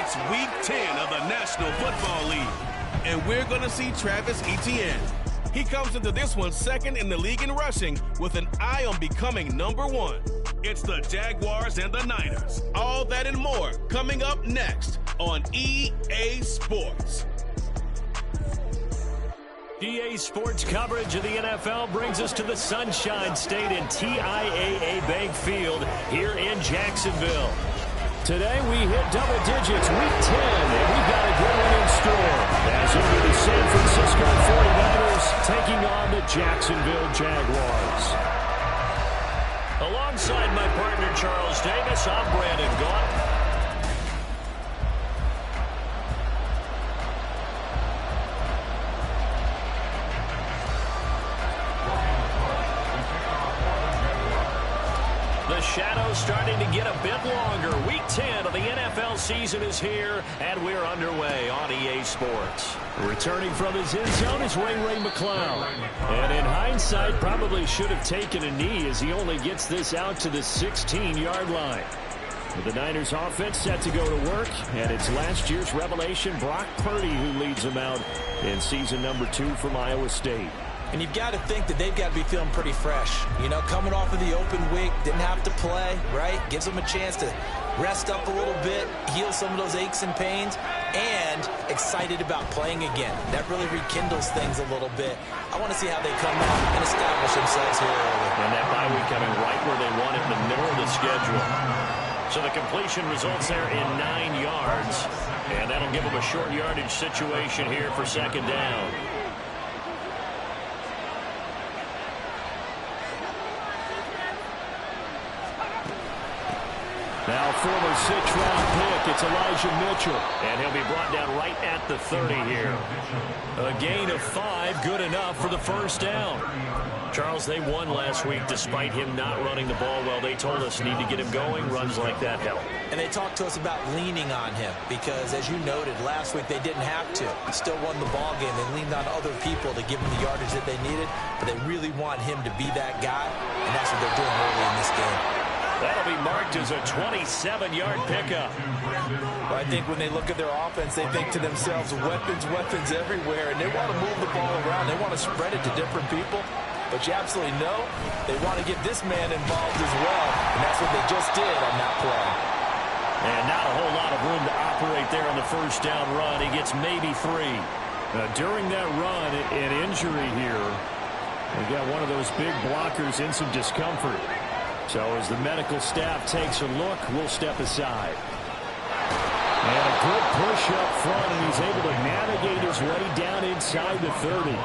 It's Week 10 of the National Football League, and we're going to see Travis Etienne. He comes into this one second in the league in rushing with an eye on becoming #1. It's the Jaguars and the Niners. All that and more coming up next on EA Sports. EA Sports coverage of the NFL brings us to the Sunshine State and TIAA Bank Field here in Jacksonville. Today we hit double digits, Week 10, and we've got a good one in store. As it'll be the San Francisco 49ers taking on the Jacksonville Jaguars. Alongside my partner Charles Davis, I'm Brandon Gaunt. The shadow's starting to get a bit longer. Week 10 of the NFL season is here, and we're underway on EA Sports. Returning from his end zone is Ray McCloud. And in hindsight, probably should have taken a knee as he only gets this out to the 16-yard line. With the Niners offense set to go to work, and it's last year's revelation, Brock Purdy, who leads them out in season number 2 from Iowa State. And you've got to think that they've got to be feeling pretty fresh. You know, coming off of the open week, didn't have to play, right? Gives them a chance to rest up a little bit, heal some of those aches and pains, and excited about playing again. That really rekindles things a little bit. I want to see how they come out and establish themselves here early. And that bye week coming right where they want it in the middle of the schedule. So the completion results there in 9 yards. And that'll give them a short yardage situation here for second down. Now, former 6th-round pick, it's Elijah Mitchell. And he'll be brought down right at the 30 here. A gain of 5, good enough for the first down. Charles, they won last week despite him not running the ball well. They told us need to get him going. Runs like that help. And they talked to us about leaning on him because, as you noted, last week they didn't have to. Still won the ball game. They leaned on other people to give them the yardage that they needed, but they really want him to be that guy, and that's what they're doing early in this game. That'll be marked as a 27-yard pickup. Well, I think when they look at their offense, they think to themselves, weapons everywhere, and they want to move the ball around. They want to spread it to different people. But you absolutely know they want to get this man involved as well, and that's what they just did on that play. And not a whole lot of room to operate there on the first down run. He gets maybe 3. During that run, an injury here. We got one of those big blockers in some discomfort. So as the medical staff takes a look, we'll step aside. And a good push up front, and he's able to navigate his way down inside the 30.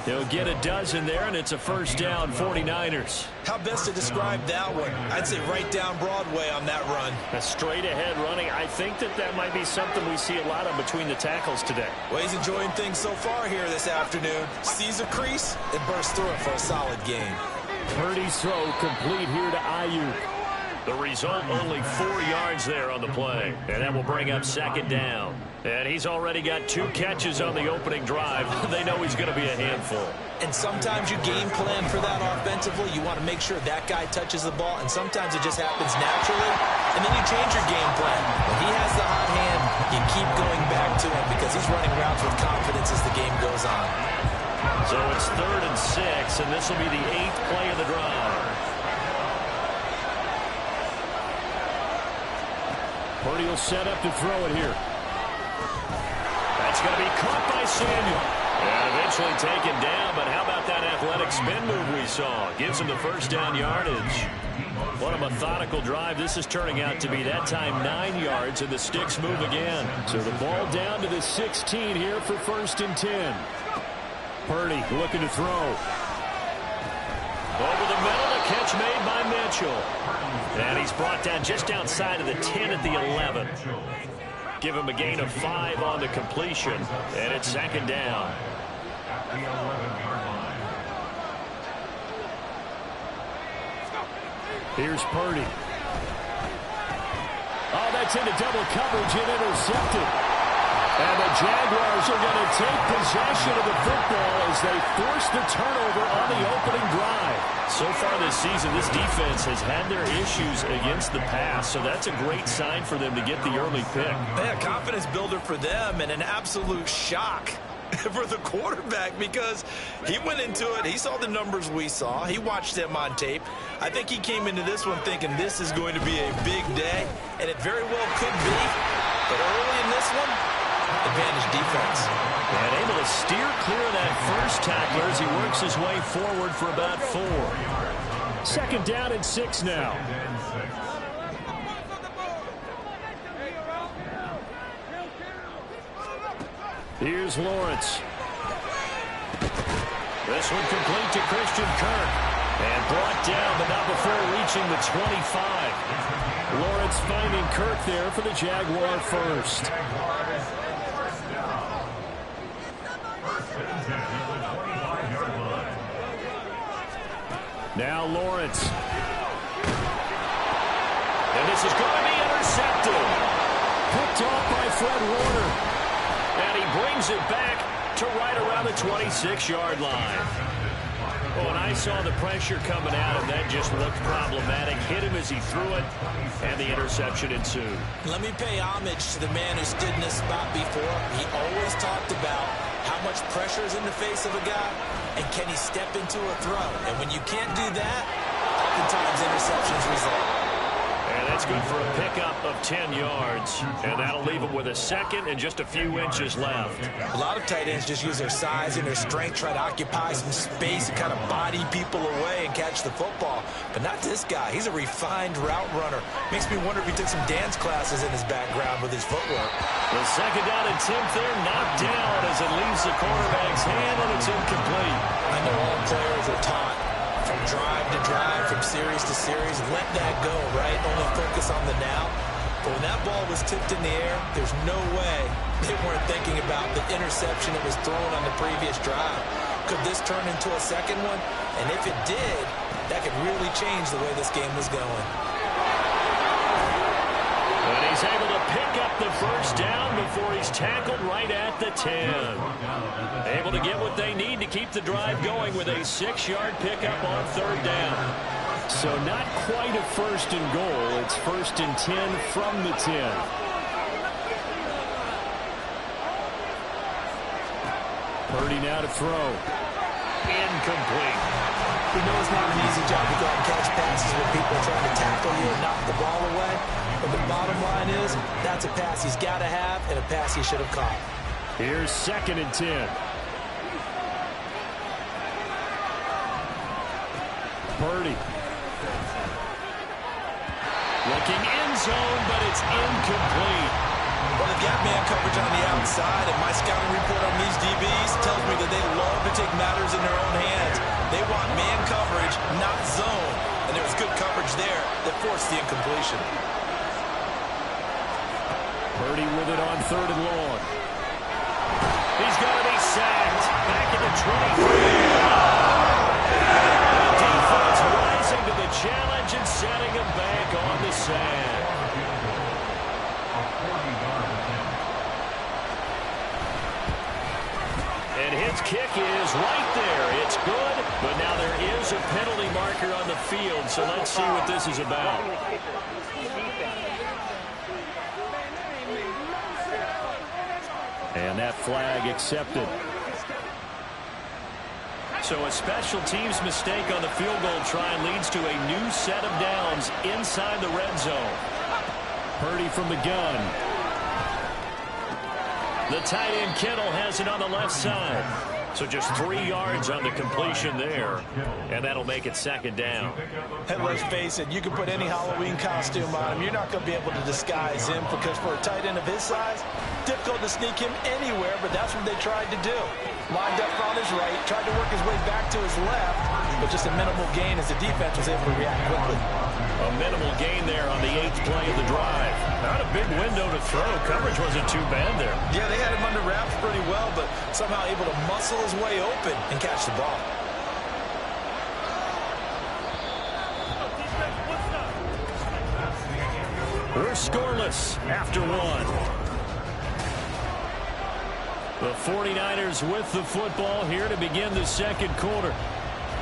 He'll get a dozen there, and it's a first down, 49ers. How best to describe that one? I'd say right down Broadway on that run. A straight-ahead running. I think that might be something we see a lot of between the tackles today. Well, he's enjoying things so far here this afternoon. Sees a crease and bursts through it for a solid game. Purdy's throw complete here to Ayuk. The result, only 4 yards there on the play. And that will bring up second down. And he's already got 2 catches on the opening drive. They know he's going to be a handful. And sometimes you game plan for that offensively. You want to make sure that guy touches the ball. And sometimes it just happens naturally. And then you change your game plan. When he has the hot hand, you keep going back to him because he's running routes with confidence as the game goes on. So it's 3rd and 6, and this will be the 8th play of the drive. Purdy will set up to throw it here. That's going to be caught by Samuel. And eventually taken down, but how about that athletic spin move we saw? Gives him the first down yardage. What a methodical drive this is turning out to be. That time 9 yards, and the sticks move again. So the ball down to the 16 here for 1st and 10. Purdy looking to throw. Over the middle, the catch made by Mitchell. And he's brought down just outside of the 10 at the 11. Give him a gain of 5 on the completion, and it's second down. Here's Purdy. Oh, that's into double coverage and intercepted. And the Jaguars are going to take possession of the football as they force the turnover on the opening drive. So far this season, this defense has had their issues against the pass, so that's a great sign for them to get the early pick. Yeah, confidence builder for them and an absolute shock for the quarterback because he went into it. He saw the numbers we saw. He watched them on tape. I think he came into this one thinking this is going to be a big day, and it very well could be. But early in this one, advantage defense. And able to steer clear of that first tackler as he works his way forward for about 4. 2nd down and 6 now. Here's Lawrence. This one complete to Christian Kirk. And brought down, but not before reaching the 25. Lawrence finding Kirk there for the Jaguar first. Now Lawrence. And this is going to be intercepted. Picked off by Fred Warner. And he brings it back to right around the 26-yard line. Oh, and I saw the pressure coming out, and that just looked problematic. Hit him as he threw it, and the interception ensued. Let me pay homage to the man who stood in this spot before. He always talked about how much pressure is in the face of a guy, and can he step into a throw? And when you can't do that, oftentimes interceptions result. And that's good for a pickup of 10 yards. And that'll leave him with a second and just a few inches left. A lot of tight ends just use their size and their strength, try to occupy some space and kind of body people away and catch the football. But not this guy. He's a refined route runner. Makes me wonder if he took some dance classes in his background with his footwork. The 2nd down and 10th there, knocked down as it leaves the quarterback's hand, and it's incomplete. I know all players are taught from drive to drive, from series to series, let that go, right? Only focus on the now. But when that ball was tipped in the air, there's no way they weren't thinking about the interception that was thrown on the previous drive. Could this turn into a second one? And if it did, that could really change the way this game was going. And he's able to pick up the first down before he's tackled right at the 10. Able to get what they need to keep the drive going with a 6-yard pickup on 3rd down. So not quite a 1st and goal. It's 1st and 10 from the 10. Purdy now to throw. Incomplete. We know it's not an easy job to go out and catch passes when people are trying to tackle you and knock the ball away. But the bottom line is, that's a pass he's got to have and a pass he should have caught. Here's 2nd and 10. Purdy. Looking end zone, but it's incomplete. Well, they've got man coverage on the outside, and my scouting report on these DBs tells me that they love to take matters in their own hands. They want man coverage, not zone. And there was good coverage there that forced the incompletion. Purdy with it on 3rd and long. He's going to be sacked. Back at the 23. The defense rising to the challenge and setting him back on the sack. And his kick is right there. It's good, but now there is a penalty marker on the field, so let's see what this is about. And that flag accepted. So a special teams mistake on the field goal try leads to a new set of downs inside the red zone. Purdy from the gun. The tight end Kittle has it on the left side. So just 3 yards on the completion there. And that'll make it 2nd down. And let's face it, you can put any Halloween costume on him. You're not going to be able to disguise him because for a tight end of his size, difficult to sneak him anywhere, but that's what they tried to do. Lined up on his right, tried to work his way back to his left, but just a minimal gain as the defense was able to react quickly. A minimal gain there on the 8th play of the drive. Not a big window to throw. Coverage wasn't too bad there. Yeah, they had him under wraps pretty well, but somehow able to muscle his way open and catch the ball. We're scoreless after 1. The 49ers with the football here to begin the second quarter,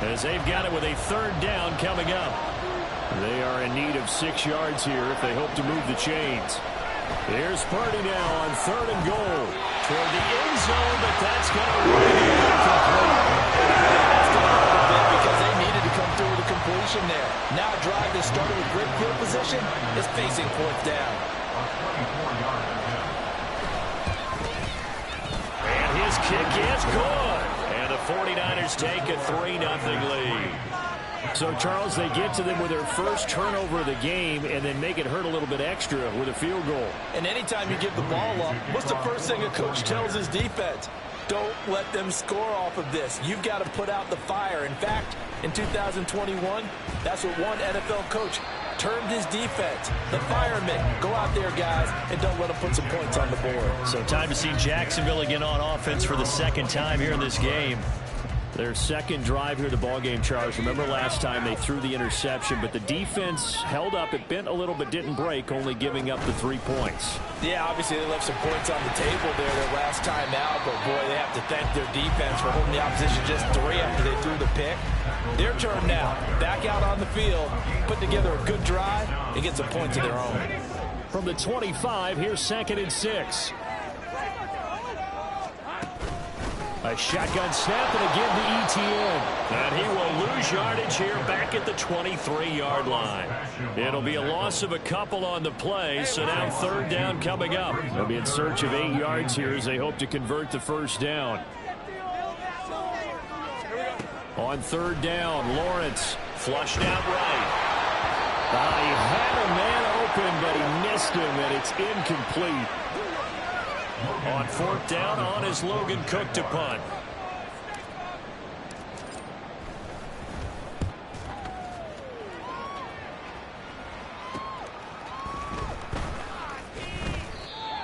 as they've got it with a third down coming up. They are in need of 6 yards here if they hope to move the chains. Here's Purdy now on 3rd and goal. Toward the end zone, but that's going to run incomplete. Because they needed to come through with a completion there. Now a drive that started with great field position is facing 4th down. And his kick is good. And the 49ers take a 3-0 lead. So, Charles, they get to them with their first turnover of the game and then make it hurt a little bit extra with a field goal. And anytime you give the ball up, what's the first thing a coach tells his defense? Don't let them score off of this. You've got to put out the fire. In fact, in 2021, that's what one NFL coach termed his defense, the firemen. Go out there, guys, and don't let them put some points on the board. So time to see Jacksonville again on offense for the second time here in this game. Their second drive here, the ball game, Charles. Remember last time they threw the interception, but the defense held up. It bent a little but didn't break, only giving up the 3 points. Yeah, obviously they left some points on the table there their last time out, but boy, they have to thank their defense for holding the opposition just 3 after they threw the pick. Their turn now, back out on the field, put together a good drive, and get some points of their own. From the 25, here's 2nd and 6. A shotgun snap, and again to Etienne. And he will lose yardage here back at the 23-yard line. It'll be a loss of a couple on the play, so now 3rd down coming up. They'll be in search of 8 yards here as they hope to convert the first down. On 3rd down, Lawrence flushed out right. He had a man open, but he missed him, and it's incomplete. On 4th down, on is Logan Cook to punt.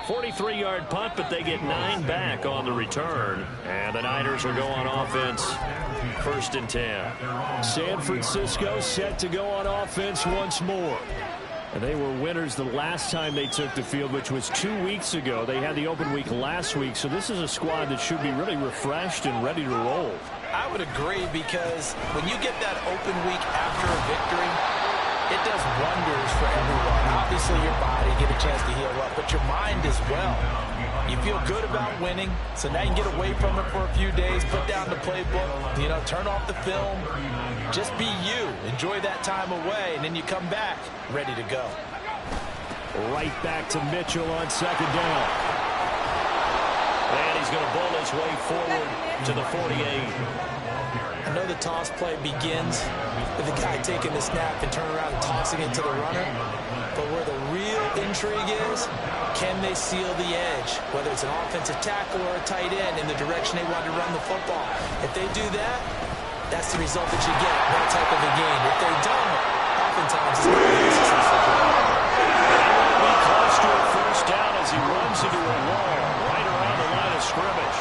"43-yard punt, but they get 9 back on the return. And the Niners will go on offense, 1st and 10. San Francisco set to go on offense once more. And they were winners the last time they took the field, which was 2 weeks ago. They had the open week last week, so this is a squad that should be really refreshed and ready to roll. I would agree, because when you get that open week after a victory, it does wonders for everyone. Obviously, your body get a chance to heal up, but your mind as well. You feel good about winning, so now you can get away from it for a few days, put down the playbook, turn off the film. Just be you. Enjoy that time away, and then you come back ready to go. Right back to Mitchell on 2nd down. And he's going to bowl his way forward to the 48. I know the toss play begins with the guy taking the snap and turning around and tossing it to the runner. But where the real intrigue is, can they seal the edge? Whether it's an offensive tackle or a tight end in the direction they want to run the football. If they do that, that's the result that you get, that type of a game. If they don't, oftentimes it's not a successful play. And will be close to a 1st down as he runs into a wall right around the line of scrimmage.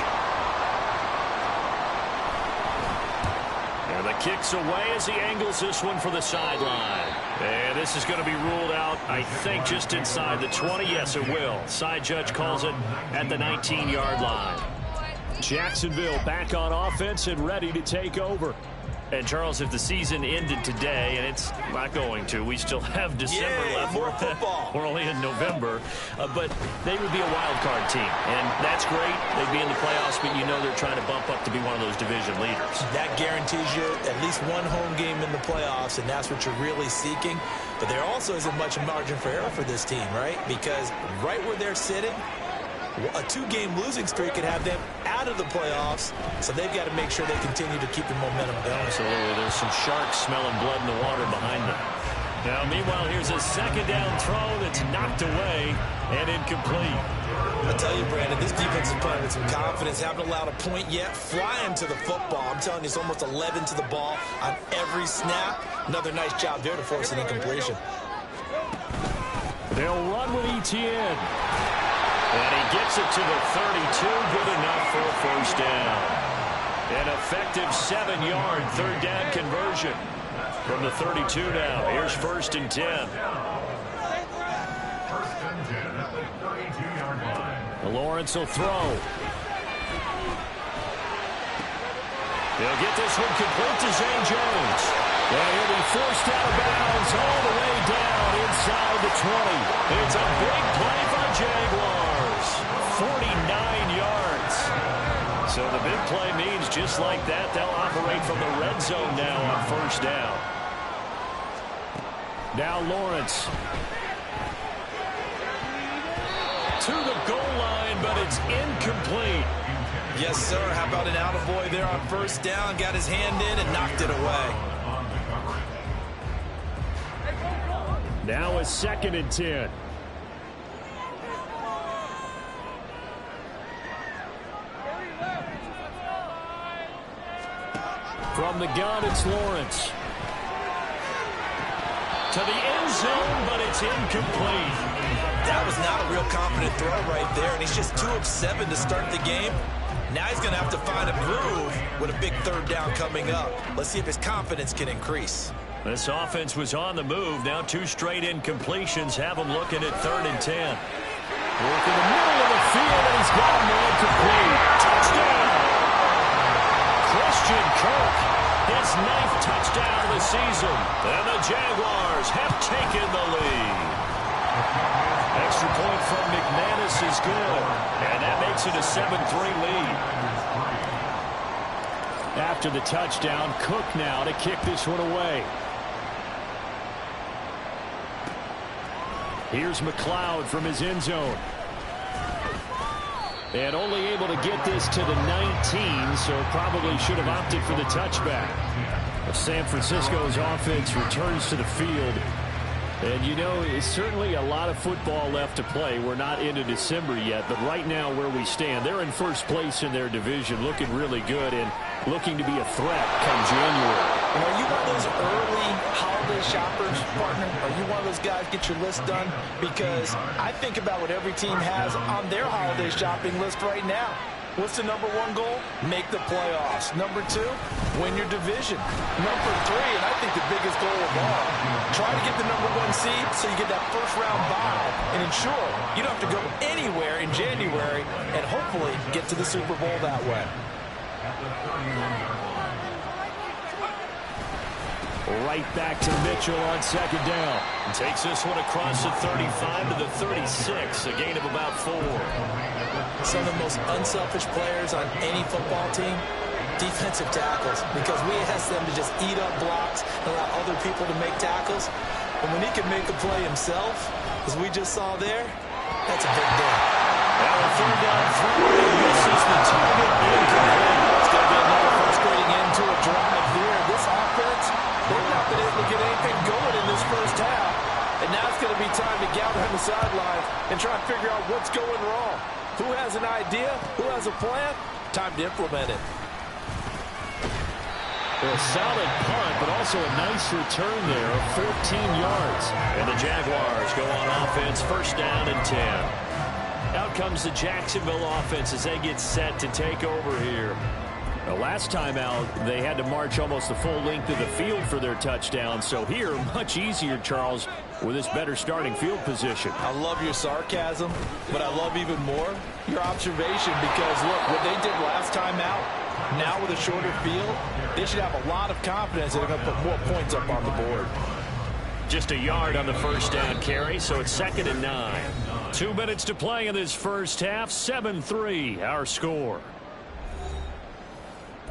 And the kick's away as he angles this one for the sideline. And this is going to be ruled out, I think, just inside the 20. Yes, it will. Side judge calls it at the 19-yard line. Jacksonville back on offense and ready to take over. And, Charles, if the season ended today, and it's not going to, we still have December left. More football. We're only in November. But they would be a wild card team. And that's great. They'd be in the playoffs, but you know they're trying to bump up to be one of those division leaders. That guarantees you at least one home game in the playoffs, and that's what you're really seeking. But there also isn't much margin for error for this team, right? Because right where they're sitting, a 2-game losing streak could have them out of the playoffs, so they've got to make sure they continue to keep the momentum going. Absolutely. There's some sharks smelling blood in the water behind them. Now, meanwhile, here's a 2nd down throw that's knocked away and incomplete. I tell you, Brandon, this defense is playing with some confidence. Haven't allowed a point yet. Flying to the football. I'm telling you, it's almost 11 to the ball on every snap. Another nice job there to force an incompletion. They'll run with Etienne. And he gets it to the 32, good enough for a 1st down. An effective 7-yard 3rd down conversion from the 32 now. Here's 1st and 10. 1st and 10 at the 32-yard line. Lawrence will throw. They'll get this one complete to Zay Jones. And he'll be forced out of bounds all the way down inside the 20. It's a big play for Jaguars. 49 yards. So the big play means just like that, they'll operate from the red zone now on first down. Now Lawrence. To the goal line, but it's incomplete. Yes, sir. How about an attaboy there on first down? Got his hand in and knocked it away. Now a 2nd and 10. From the gun, it's Lawrence. To the end zone, but it's incomplete. That was not a real confident throw right there, and he's just 2 of 7 to start the game. Now he's going to have to find a groove with a big 3rd down coming up. Let's see if his confidence can increase. This offense was on the move. Now 2 straight incompletions have him looking at 3rd and 10. Work in the middle of the field, and he's got him incomplete. Touchdown! Christian Kirk, his 9th touchdown of the season. And the Jaguars have taken the lead. Extra point from McManus is good. And that makes it a 7-3 lead. After the touchdown, Cook now to kick this one away. Here's McLeod from his end zone. And only able to get this to the 19, so probably should have opted for the touchback. San Francisco's offense returns to the field. And, you know, it's certainly a lot of football left to play. We're not into December yet, but right now where we stand, they're in first place in their division, looking really good and looking to be a threat come January. And are you one of those early holiday shoppers, partner? Are you one of those guys get your list done? Because I think about what every team has on their holiday shopping list right now. What's the number 1 goal? Make the playoffs. Number 2, win your division. Number 3, and I think the biggest goal of all, try to get the number 1 seed so you get that first-round bye and ensure you don't have to go anywhere in January and hopefully get to the Super Bowl that way. Right back to Mitchell on 2nd down. Takes this one across the 35 to the 36, a gain of about 4. Some of the most unselfish players on any football team, defensive tackles, because we ask them to just eat up blocks and allow other people to make tackles. And when he can make a play himself, as we just saw there, that's a big deal. Now a 3rd down throw, and misses the target. Incomplete. It's going to be another frustrating end to a drive here. This offense, they've not been able to get anything going in this first half. And now it's going to be time to gather on the sidelines and try to figure out what's going wrong. Who has an idea? Who has a plan? Time to implement it. A solid punt, but also a nice return there of 14 yards. And the Jaguars go on offense, 1st down and 10. Out comes the Jacksonville offense as they get set to take over here. The last time out, they had to march almost the full length of the field for their touchdown. So here, much easier, Charles, with this better starting field position. I love your sarcasm, but I love even more your observation because, look, what they did last time out, now with a shorter field, they should have a lot of confidence that they're going to put more points up on the board. Just a yard on the 1st down carry, so it's 2nd and 9. 2 minutes to play in this first half, 7-3 our score.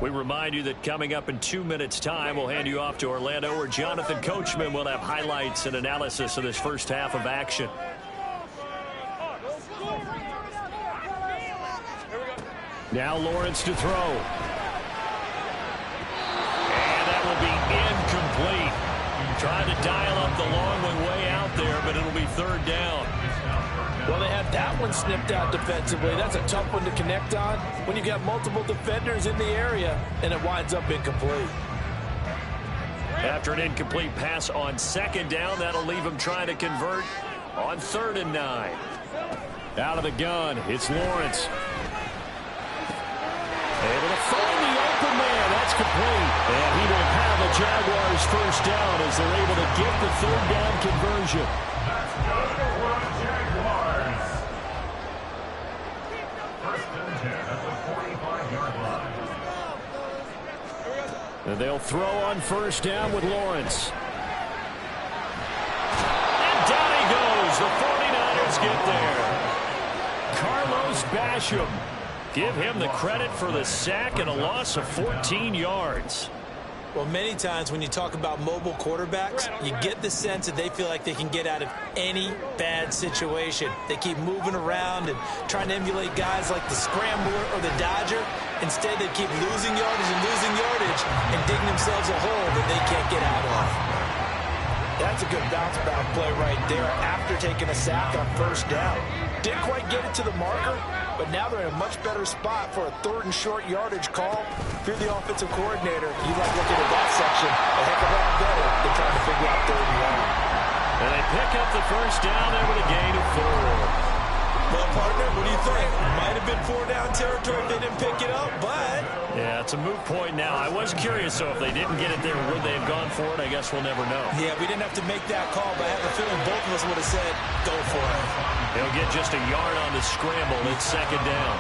We remind you that coming up in 2 minutes' time, we'll hand you off to Orlando, where Jonathan Coachman will have highlights and analysis of this first half of action. Now Lawrence to throw. And that will be incomplete. Trying to dial up the long one way out there, but it'll be 3rd down. Well, they had that one snipped out defensively. That's a tough one to connect on when you got multiple defenders in the area, and it winds up incomplete. After an incomplete pass on 2nd down, that'll leave him trying to convert on 3rd and 9. Out of the gun, it's Lawrence. Able to find the open man. That's complete. And he will have the Jaguars 1st down as they're able to get the 3rd down conversion. And they'll throw on first down with Lawrence. And down he goes. The 49ers get there. Carlos Basham. Give him the credit for the sack and a loss of 14 yards. Well, many times when you talk about mobile quarterbacks, you get the sense that they feel like they can get out of any bad situation. They keep moving around and trying to emulate guys like the Scrambler or the Dodger. Instead, they keep losing yardage and digging themselves a hole that they can't get out of. That's a good bounce-back play right there after taking a sack on first down. Didn't quite get it to the marker, but now they're in a much better spot for a 3rd and short yardage call. If you're the offensive coordinator, you like looking at that section a heck of a lot better than trying to figure out 3rd and 1. And they pick up the first down there with a gain of 4. Well, partner, what do you think? Might have been 4-down territory if they didn't pick it up, but... Yeah, it's a moot point now. I was curious, so if they didn't get it there, would they have gone for it? I guess we'll never know. Yeah, we didn't have to make that call, but I have a feeling both of us would have said, go for it. He'll get just a yard on the scramble. It's 2nd down.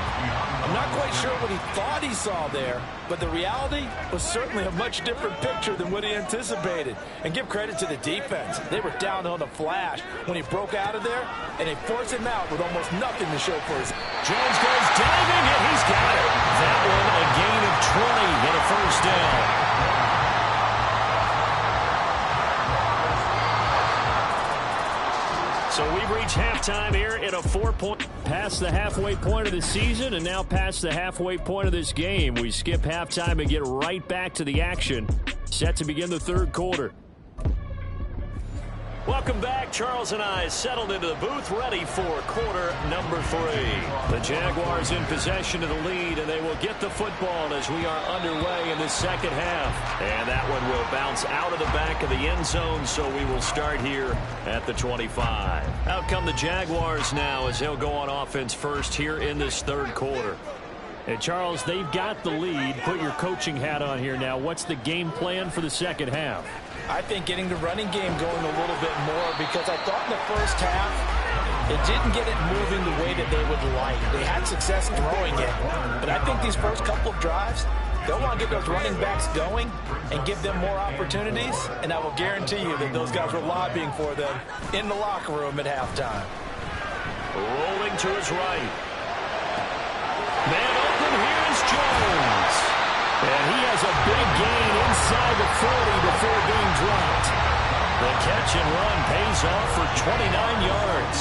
I'm not quite sure what he thought he saw there, but the reality was certainly a much different picture than what he anticipated. And give credit to the defense. They were down on the flash when he broke out of there, and they forced him out with almost nothing to show for his... Jones goes diving, and he's got it. That one, a gain of 20 and a first down. So we've reached halftime here at a 4-point, past the halfway point of the season and now past the halfway point of this game. We skip halftime and get right back to the action. Set to begin the 3rd quarter. Welcome back. Charles and I settled into the booth, ready for quarter number 3. The Jaguars in possession of the lead, and they will get the football as we are underway in the 2nd half. And that one will bounce out of the back of the end zone, so we will start here at the 25. Out come the Jaguars now as they'll go on offense first here in this 3rd quarter. And Charles, they've got the lead. Put your coaching hat on here now. What's the game plan for the 2nd half? I think getting the running game going a little bit more, because I thought in the first half it didn't get it moving the way that they would like. They had success throwing it, but I think these first couple of drives, they'll want to get those running backs going and give them more opportunities, and I will guarantee you that those guys were lobbying for them in the locker room at halftime. Rolling to his right. Man open, here's Jones. And he has a big gain inside the 40 before being dropped. The catch and run pays off for 29 yards.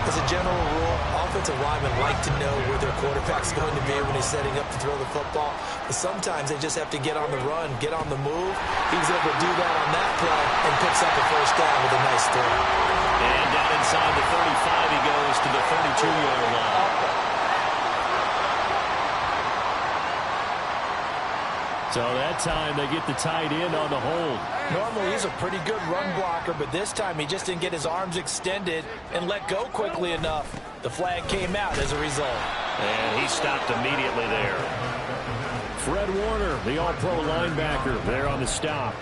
As a general rule, offensive linemen like to know where their quarterback's going to be when he's setting up to throw the football. But sometimes they just have to get on the run, get on the move. He was able to do that on that play and picks up a first down with a nice throw. And down inside the 35, he goes to the 32-yard line. So that time they get the tight end on the hold. Normally he's a pretty good run blocker, but this time he just didn't get his arms extended and let go quickly enough. The flag came out as a result. And he stopped immediately there. Fred Warner, the all-pro linebacker, there on the stop.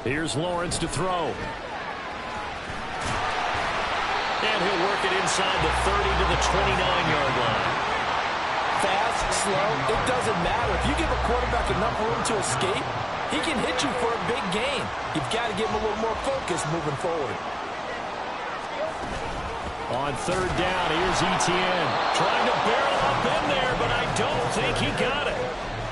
Here's Lawrence to throw. And he'll work it inside the 30 to the 29-yard line. Fast, slow, it doesn't matter. If you give a quarterback enough room to escape, he can hit you for a big gain. You've got to give him a little more focus moving forward. On 3rd down, here's Etienne. Trying to barrel up in there, but I don't think he got it.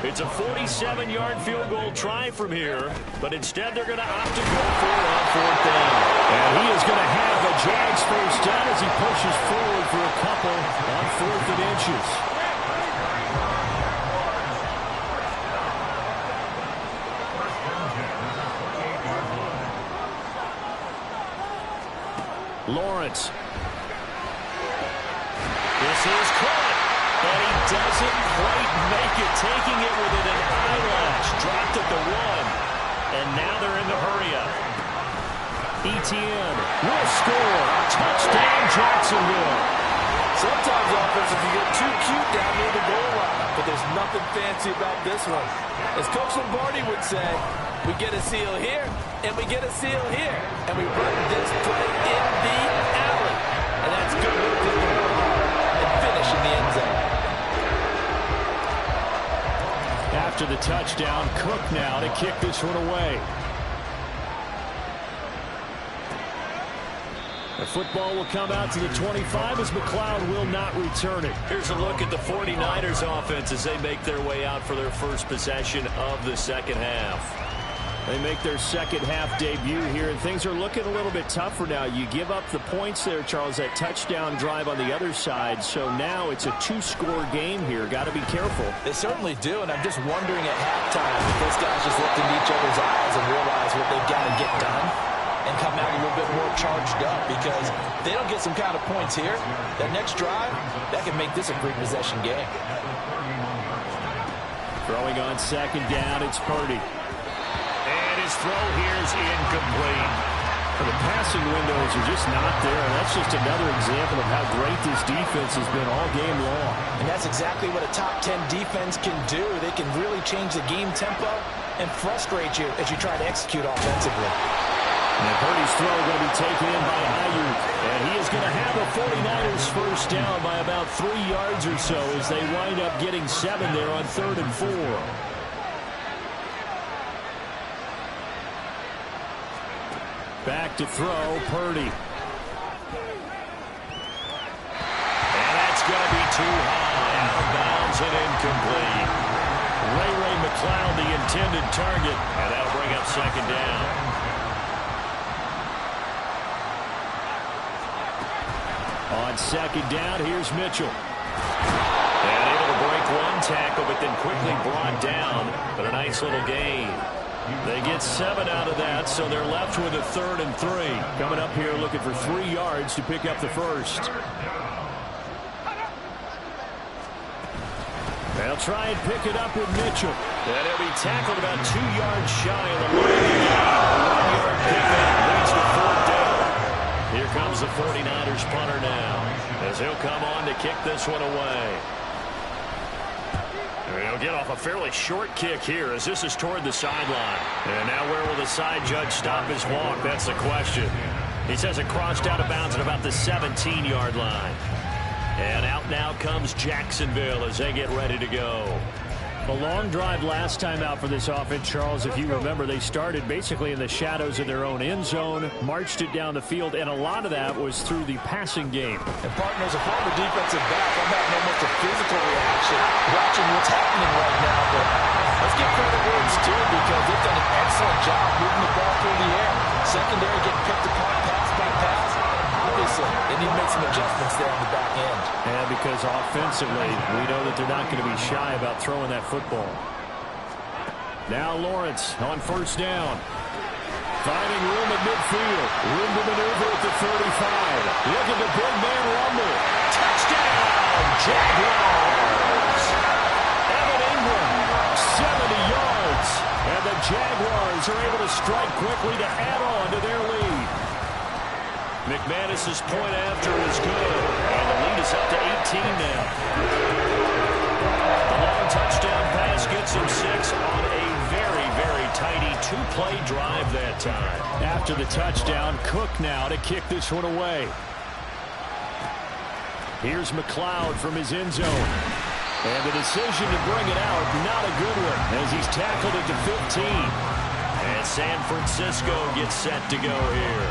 It's a 47-yard field goal try from here, but instead they're going to opt to go for it on 4th down. And he is going to have a Jags first down as he pushes forward for a couple on 4th and inches. Lawrence. This is caught. And he doesn't quite make it, taking it within an eyelash. Dropped at the 1. And now they're in the hurry-up. Etienne will score. Touchdown, Jacksonville. Sometimes offenses you get too cute down near the goal line, but there's nothing fancy about this one. As Coach Lombardi would say, We get a seal here, and we get a seal here. And we run this play in the alley. And that's good work to the and finish in the end zone. After the touchdown, Cook now to kick this one away. The football will come out to the 25 as McLeod will not return it. Here's a look at the 49ers offense as they make their way out for their first possession of the second half. They make their second half debut here, and things are looking a little bit tougher now. You give up the points there, Charles, that touchdown drive on the other side. So now it's a two-score game here. Got to be careful. They certainly do, and I'm just wondering at halftime if those guys just looked into each other's eyes and realize what they've got to get done and come out a little bit more charged up, because if they don't get some kind of points here, that next drive, that can make this a three-possession game. Throwing on second down, it's Purdy. And his throw here is incomplete. The passing windows are just not there. That's just another example of how great this defense has been all game long. And that's exactly what a top 10 defense can do. They can really change the game tempo and frustrate you as you try to execute offensively. And Purdy's throw going to be taken in by Ayuk. And he is going to have the 49ers first down by about 3 yards or so as they wind up getting 7 there on 3rd and 4. Back to throw, Purdy. And that's going to be too high. Out of bounds and incomplete. Ray McLeod, the intended target. And that'll bring up second down. On second down, here's Mitchell. And able to break one tackle, but then quickly brought down. But a nice little gain. They get 7 out of that, so they're left with a 3rd and 3. Coming up here looking for 3 yards to pick up the first. They'll try and pick it up with Mitchell. And he'll be tackled about 2 yards shy of the line. 1 yard pickup leads to 4th down. Here comes the 49ers punter now, as he'll come on to kick this one away. He'll get off a fairly short kick here as this is toward the sideline. And now where will the side judge stop his walk? That's the question. He says it crossed out of bounds at about the 17-yard line. And out now comes Jacksonville as they get ready to go. A long drive last time out for this offense, Charles. If you remember, they started basically in the shadows of their own end zone, marched it down the field, and a lot of that was through the passing game. And partners, a former defensive back, I'm having almost a physical reaction watching what's happening right now. But let's give credit where it's due, because they've done an excellent job moving the ball through the air. Secondary getting picked apart pass by pass. Obviously, they need to make some adjustments there on the back end. Yeah, because offensively, we know that they're not going to be shy about throwing that football. Now Lawrence on first down. Finding room at midfield. Room to maneuver at the 35. Look at the big man rumble. Touchdown, Jaguars! Evan Ingram, 70 yards. And the Jaguars are able to strike quickly to add on to their lead. McManus's point after is good. And the lead is up to 18 now. The long touchdown pass gets him 6 on a very, very tidy 2-play drive that time. After the touchdown, Cook now to kick this one away. Here's McLeod from his end zone. And the decision to bring it out, not a good one, as he's tackled at the 15. And San Francisco gets set to go here.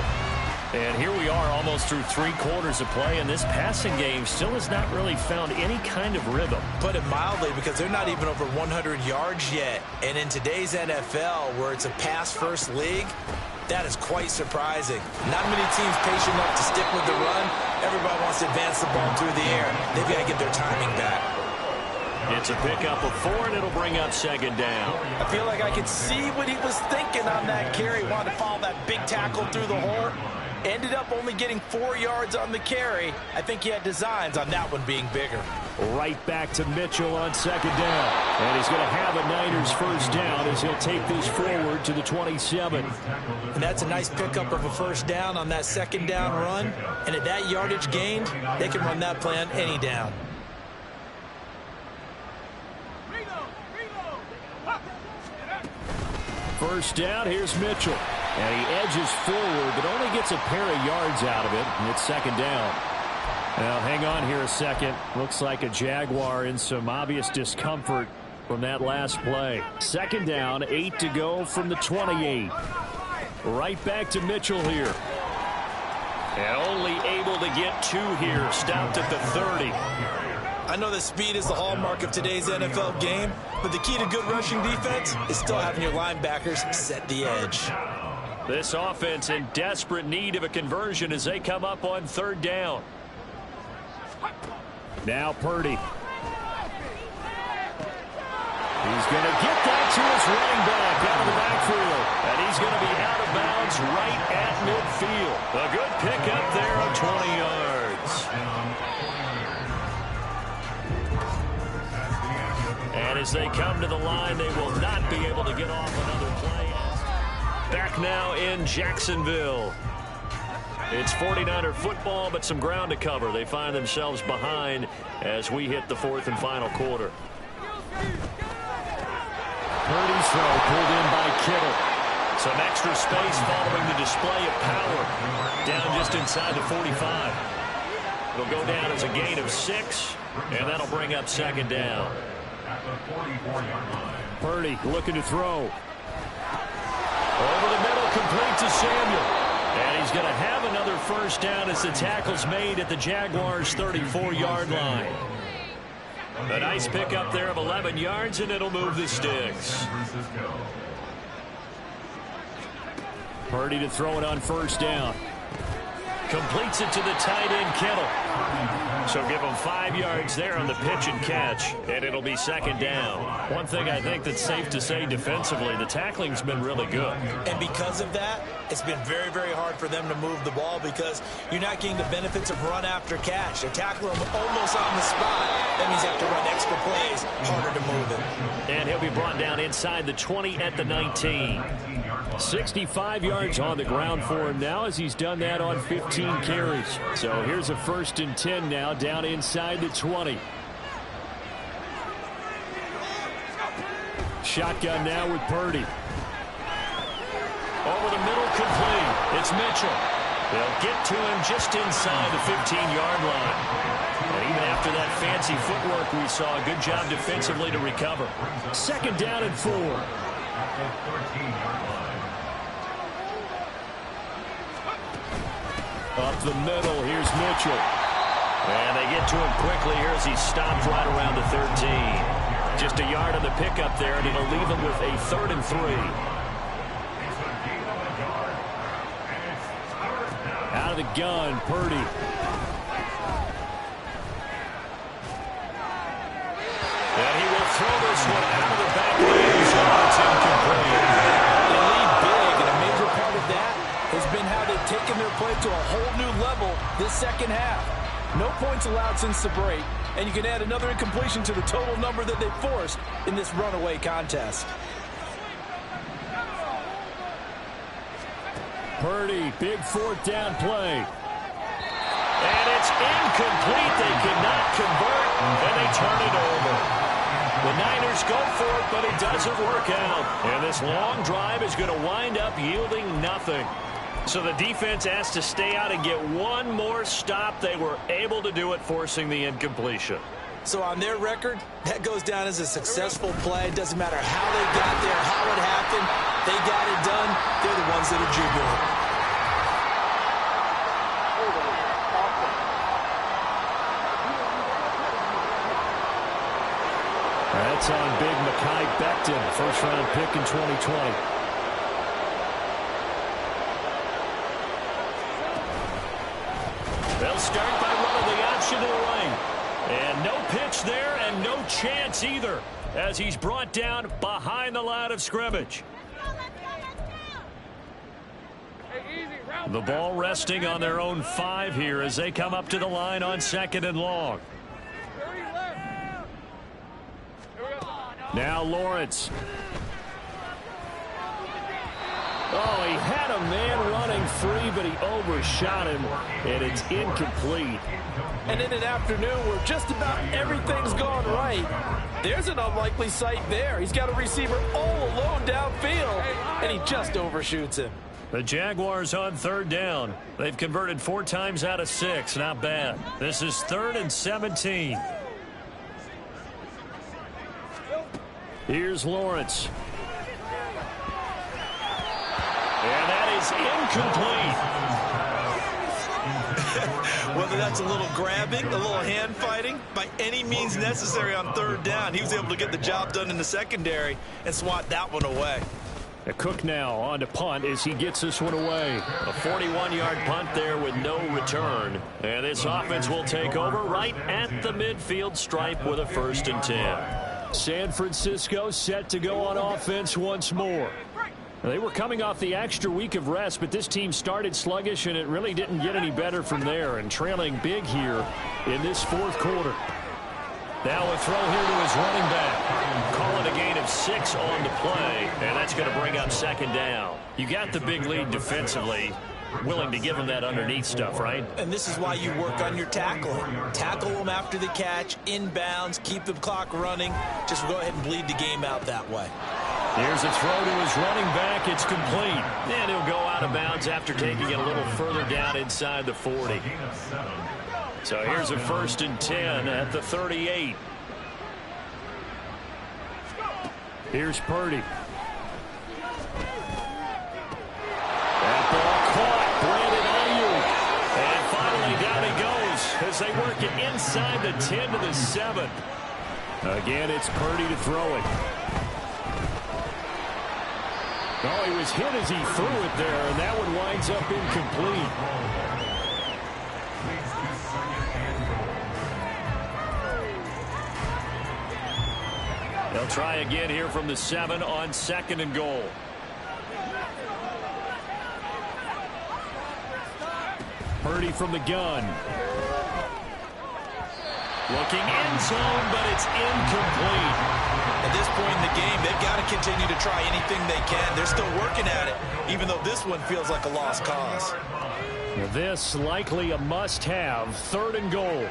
And here we are almost through 3 quarters of play, and this passing game still has not really found any kind of rhythm. Put it mildly, because they're not even over 100 yards yet. And in today's NFL, where it's a pass-first league, that is quite surprising. Not many teams patient enough to stick with the run. Everybody wants to advance the ball through the air. They've got to get their timing back. It's a pickup of 4, and it'll bring up second down. I feel like I could see what he was thinking on that carry. Wanted to follow that big tackle through the hole. Ended up only getting 4 yards on the carry. I think he had designs on that one being bigger. Right back to Mitchell on second down. And he's going to have a Niners first down as he'll take this forward to the 27. And that's a nice pickup of a first down on that second down run. And at that yardage gained, they can run that play on any down. first down. Here's Mitchell. And he edges forward, but only gets a pair of yards out of it. And it's second down. Now, hang on here a second. Looks like a Jaguar in some obvious discomfort from that last play. Second down, 8 to go from the 28. Right back to Mitchell here. And only able to get 2 here. Stopped at the 30. I know that speed is the hallmark of today's NFL game, but the key to good rushing defense is still having your linebackers set the edge. This offense in desperate need of a conversion as they come up on third down. Now Purdy. He's going to get that to his running back out of the backfield. And he's going to be out of bounds right at midfield. A good pickup there of 20 yards. And as they come to the line, they will not be able to get off another play. Back now in Jacksonville. It's 49er football, but some ground to cover. They find themselves behind as we hit the 4th and final quarter. Purdy's throw pulled in by Kittle. Some extra space following the display of power. Down just inside the 45. It'll go down as a gain of 6, and that'll bring up second down. Purdy looking to throw. Over the middle, complete to Samuel. And he's going to have another first down as the tackle's made at the Jaguars' 34-yard line. A nice pickup there of 11 yards, and it'll move the sticks. Purdy to throw it on first down. Completes it to the tight end, Kittle. So give him 5 yards there on the pitch and catch, and it'll be second down. One thing I think that's safe to say defensively, the tackling's been really good. And because of that, it's been very, very hard for them to move the ball because you're not getting the benefits of run after catch. They're tackling him almost on the spot. That means you have to run extra plays, harder to move it. And he'll be brought down inside the 20 at the 19. 65 yards on the ground for him now as he's done that on 15 carries. So here's a 1st and 10 now down inside the 20. Shotgun now with Purdy. Over the middle, complete. It's Mitchell. They'll get to him just inside the 15-yard line. And even after that fancy footwork we saw, a good job defensively to recover. Second down and 4. Up the middle, here's Mitchell. And they get to him quickly here as he stopped right around the 13. Just a yard on the pickup there, and it'll leave him with a 3rd and 3. Out of the gun, Purdy. And he will throw this one out of the back range. It's incomplete. They lead big, and a major part of that has been how they've taken their play to a whole new level this second half. No points allowed since the break, and you can add another incompletion to the total number that they forced in this runaway contest. Purdy, big 4th down play. And it's incomplete. They cannot convert, and they turn it over. The Niners go for it, but it doesn't work out. And this long drive is going to wind up yielding nothing. So the defense has to stay out and get one more stop. They were able to do it, forcing the incompletion. So on their record, that goes down as a successful play. It doesn't matter how they got there, how it happened. They got it done. They're the ones that are jubilant. That's on big Mekhi Becton, first-round pick in 2020. They'll start by running the option to the right. And no pitch there and no chance either as he's brought down behind the line of scrimmage. The ball resting on their own 5 here as they come up to the line on 2nd and long. Now Lawrence. Oh, he had a man running free, but he overshot him, and it's incomplete. And in an afternoon where just about everything's gone right, there's an unlikely sight there. He's got a receiver all alone downfield, and he just overshoots him. The Jaguars on third down. They've converted 4 times out of 6. Not bad. This is 3rd and 17. Here's Lawrence. And that is incomplete. Whether that's a little grabbing, a little hand fighting, by any means necessary on third down, he was able to get the job done in the secondary and swat that one away. Cook now on to punt as he gets this one away. A 41-yard punt there with no return. And this offense will take over right at the midfield stripe with a 1st and 10. San Francisco set to go on offense once more. They were coming off the extra week of rest, but this team started sluggish, and it really didn't get any better from there, and trailing big here in this 4th quarter. Now a throw here to his running back. Call it a gain of 6 on the play, and that's going to bring up 2nd down. You got the big lead defensively. Willing to give him that underneath stuff, right? And this is why you work on your tackling. Tackle them after the catch, inbounds, keep the clock running. Just go ahead and bleed the game out that way. Here's a throw to his running back. It's complete. And he'll go out of bounds after taking it a little further down inside the 40. So here's a 1st and 10 at the 38. Here's Purdy. That ball caught. Brandon Ayuk. And finally down he goes as they work it inside the 10 to the 7. Again, it's Purdy to throw it. Oh, he was hit as he threw it there, and that one winds up incomplete. They'll try again here from the 7 on 2nd and goal. Purdy from the gun. Looking end zone, but it's incomplete. At this point in the game, they've got to continue to try anything they can. They're still working at it, even though this one feels like a lost cause. This likely a must-have. 3rd and goal.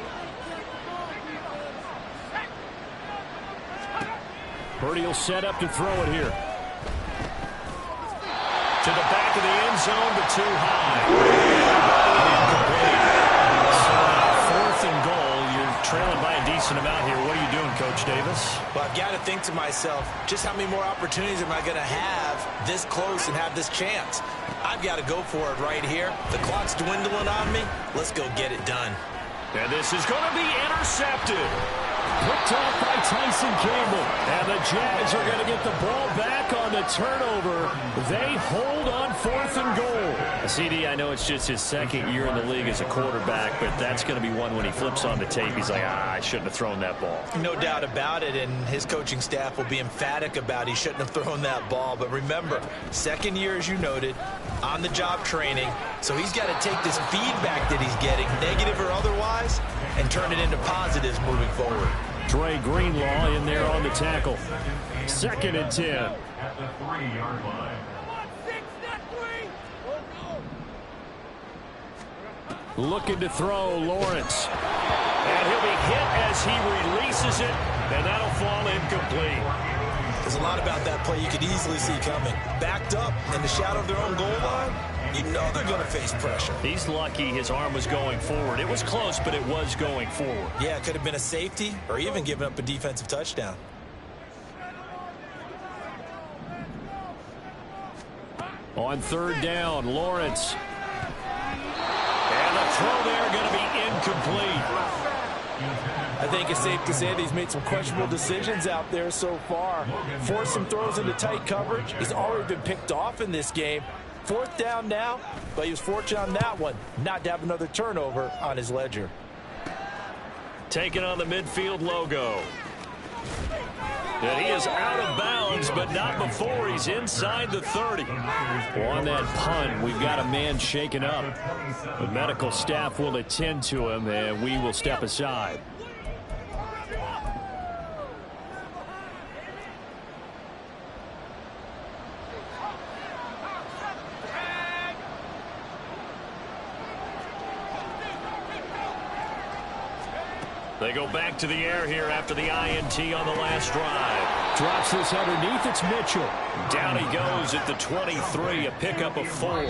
Purdy will set up to throw it here. To the back of the end zone, but too high. So 4th and goal. You're trailing by a decent amount here. What are you doing, Coach Davis? Well, I've got to think to myself, just how many more opportunities am I going to have this close and have this chance? I've got to go for it right here. The clock's dwindling on me. Let's go get it done. And this is going to be intercepted. Picked off by Tyson Campbell. And the Jags are going to get the ball back on the turnover. They hold on 4th and goal. CD, I know it's just his 2nd year in the league as a quarterback, but that's going to be one when he flips on the tape. He's like, I shouldn't have thrown that ball. No doubt about it, and his coaching staff will be emphatic about he shouldn't have thrown that ball. But remember, 2nd year, as you noted, on-the-job training. So he's got to take this feedback that he's getting, negative or otherwise, and turn it into positives moving forward. Dre Greenlaw in there on the tackle. 2nd and 10. At the 3-yard line. Looking to throw, Lawrence. And he'll be hit as he releases it, and that'll fall incomplete. There's a lot about that play you could easily see coming. Backed up in the shadow of their own goal line, you know they're going to face pressure. He's lucky his arm was going forward. It was close, but it was going forward. Yeah, it could have been a safety or even given up a defensive touchdown. On 3rd down, Lawrence. And the throw there going to be incomplete. I think it's safe to say that he's made some questionable decisions out there so far. Forced some throws into tight coverage. He's already been picked off in this game. 4th down now, but he was fortunate on that one not to have another turnover on his ledger. Taking on the midfield logo. And he is out of bounds, but not before he's inside the 30. On that punt, we've got a man shaken up. The medical staff will attend to him, and we will step aside. They go back to the air here after the INT on the last drive. Drops this underneath. It's Mitchell. Down he goes at the 23, a pickup of 4.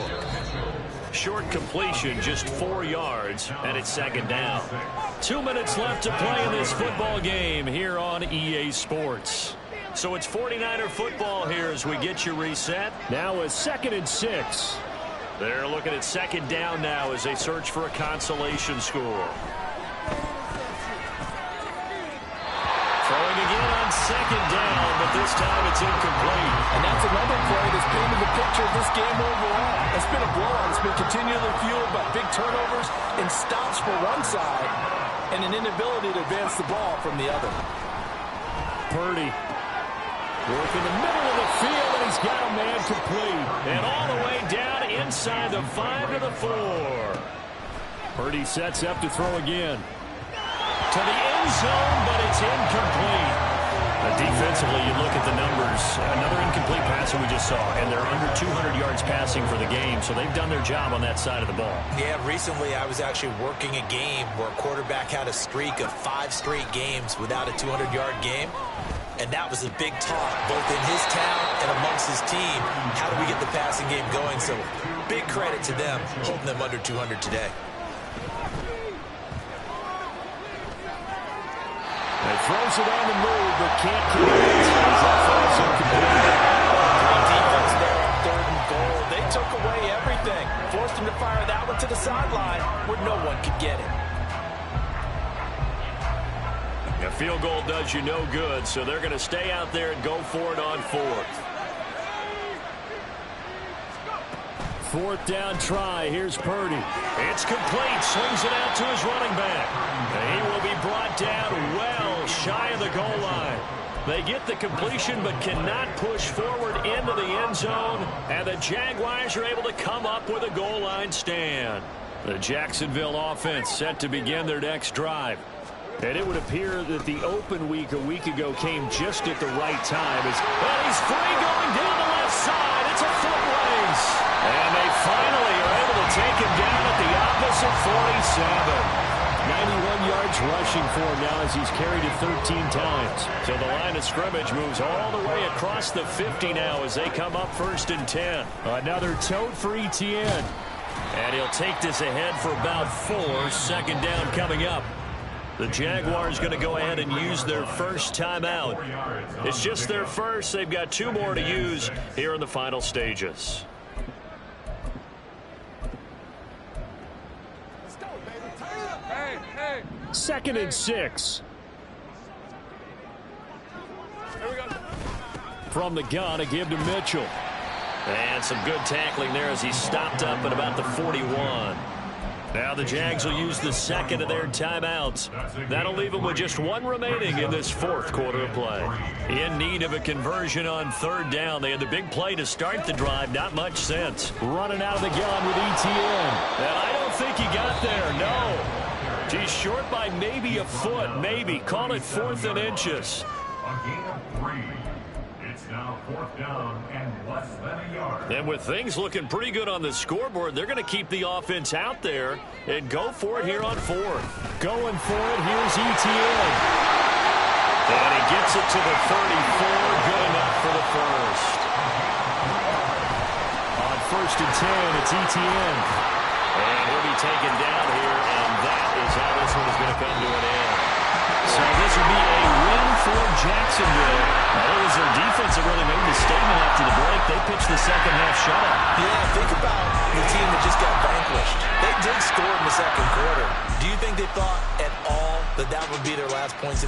Short completion, just 4 yards, and it's second down. 2 minutes left to play in this football game here on EA Sports. So it's 49er football here as we get you reset. Now a 2nd and 6. They're looking at second down now as they search for a consolation score. Throwing again on second down, but this time it's incomplete. And that's another play that's painted the picture of this game overall. It's been a blowout. It's been continually fueled by big turnovers and stops for one side and an inability to advance the ball from the other. Purdy working the middle of the field, and he's got a man complete. And all the way down inside the 5 to the 4. Purdy sets up to throw again. To the end zone, but it's incomplete. Defensively, you look at the numbers. Another incomplete passer we just saw, and they're under 200 yards passing for the game, so they've done their job on that side of the ball. Yeah, recently I was actually working a game where a quarterback had a streak of 5 straight games without a 200-yard game, and that was a big talk, both in his town and amongst his team. How do we get the passing game going? So big credit to them, holding them under 200 today. He throws it on the move, but can't connect. That falls incomplete. Great defense there on 3rd and goal. They took away everything. Forced him to fire that one to the sideline where no one could get it. A field goal does you no good, so they're going to stay out there and go for it on 4th. 4th down try. Here's Purdy. It's complete. Swings it out to his running back. And he will be brought down well shy of the goal line. They get the completion but cannot push forward into the end zone. And the Jaguars are able to come up with a goal line stand. The Jacksonville offense set to begin their next drive. And it would appear that the open week a week ago came just at the right time. And he's free going down the left side. It's a foot race. And they finally are able to take him down at the opposite 47. 91 yards rushing for him now as he's carried it 13 times. So the line of scrimmage moves all the way across the 50 now as they come up 1st and 10. Another tote for Etienne. And he'll take this ahead for about 4. 2nd down coming up. The Jaguars going to go ahead and use their first timeout. It's just their first. They've got 2 more to use here in the final stages. Hey. 2nd and 6. From the gun, a give to Mitchell. And some good tackling there as he stopped up at about the 41. Now the Jags will use the 2nd of their timeouts. That'll leave them with just 1 remaining in this 4th quarter of play. In need of a conversion on 3rd down. They had the big play to start the drive. Not much sense. Running out of the gun with Etienne. And I don't think he got there, no. He's short by maybe a foot, maybe. Call it 4th and inches. A gain of 3. It's now 4th down and less than a yard. And with things looking pretty good on the scoreboard, they're going to keep the offense out there and go for it here on 4th. Going for it, here's Etienne. And he gets it to the 34, good enough for the first. On 1st and 10, it's Etienne. And he'll be taken down here, and that is how this one is going to come to an end. So this would be a win for Jacksonville. It was their defense that really made the statement after the break. They pitched the second half shutout. Yeah, think about the team that just got vanquished. They did score in the 2nd quarter. Do you think they thought at all that that would be their last points?